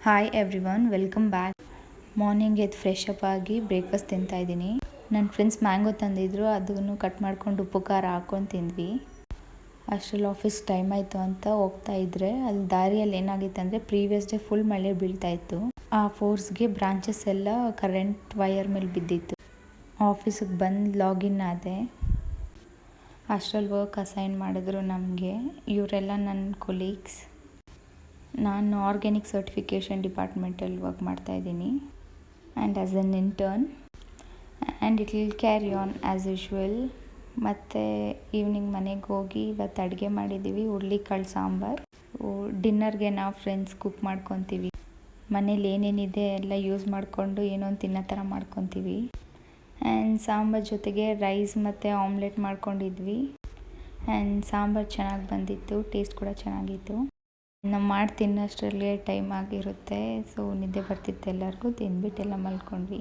Hi everyone, welcome back. Morning ಎದ್ದು fresh up ಆಗಿ breakfast ತಿಂತಾಯಿದ್ದೀನಿ. ನನ್ನ ಫ್ರೆಂಡ್ಸ್ ಮ್ಯಾಂಗೋ ತಂದಿದ್ರು, ಅದನ್ನು ಕಟ್ ಮಾಡ್ಕೊಂಡು ಉಪ್ಪು ಖಾರ ಹಾಕ್ಕೊಂಡು ತಿಂದ್ವಿ. ಅಷ್ಟರಲ್ಲಿ ಆಫೀಸ್ ಟೈಮ್ ಆಯಿತು ಅಂತ ಹೋಗ್ತಾ ಇದ್ದರೆ ಅಲ್ಲಿ ದಾರಿಯಲ್ಲಿ ಏನಾಗಿತ್ತು ಅಂದರೆ ಪ್ರೀವಿಯಸ್ ಡೇ ಫುಲ್ ಮಳೆ ಬೀಳ್ತಾಯಿತ್ತು. ಆ ಫೋರ್ಸ್ಗೆ ಬ್ರಾಂಚಸ್ ಎಲ್ಲ ಕರೆಂಟ್ ವೈರ್ ಮೇಲೆ ಬಿದ್ದಿತ್ತು. ಆಫೀಸಿಗೆ ಬಂದು ಲಾಗಿನ್ ಆದೆ. ಅಷ್ಟರಲ್ಲಿ ವರ್ಕ್ ಅಸೈನ್ ಮಾಡಿದ್ರು ನಮಗೆ. ಇವರೆಲ್ಲ ನನ್ನ ಕೊಲೀಗ್ಸ್. ನಾನು ಆರ್ಗ್ಯಾನಿಕ್ ಸರ್ಟಿಫಿಕೇಷನ್ ಡಿಪಾರ್ಟ್ಮೆಂಟಲ್ಲಿ ವರ್ಕ್ ಮಾಡ್ತಾಯಿದ್ದೀನಿ and as an intern and it will carry on as usual. ಮತ್ತು ಈವ್ನಿಂಗ್ ಮನೆಗೆ ಹೋಗಿ ಇವತ್ತು ಅಡುಗೆ ಮಾಡಿದ್ದೀವಿ, ಹುರುಳಿಕಾಳು ಸಾಂಬಾರು. ಡಿನ್ನರ್ಗೆ ನಾವು ಫ್ರೆಂಡ್ಸ್ ಕುಕ್ ಮಾಡ್ಕೊತೀವಿ. ಮನೇಲಿ ಏನೇನಿದೆ ಎಲ್ಲ ಯೂಸ್ ಮಾಡಿಕೊಂಡು ಏನೋ ಒಂದು ತಿನ್ನೋ ಥರ ಮಾಡ್ಕೊತೀವಿ. ಆ್ಯಂಡ್ ಸಾಂಬಾರು ಜೊತೆಗೆ ರೈಸ್ ಮತ್ತು ಆಮ್ಲೆಟ್ ಮಾಡ್ಕೊಂಡಿದ್ವಿ. ಆ್ಯಂಡ್ ಸಾಂಬಾರು ಚೆನ್ನಾಗಿ ಬಂದಿತ್ತು, ಟೇಸ್ಟ್ ಕೂಡ ಚೆನ್ನಾಗಿತ್ತು. ನಾವು ಮಾಡಿ ತಿನ್ನೋಷ್ಟರಲ್ಲೇ ಟೈಮ್ ಆಗಿರುತ್ತೆ. ಸೊ ನಿದ್ದೆ ಬರ್ತಿತ್ತು ಎಲ್ಲರಿಗೂ. ತಿಂದ್ಬಿಟ್ಟೆಲ್ಲ ಮಲ್ಕೊಂಡ್ವಿ.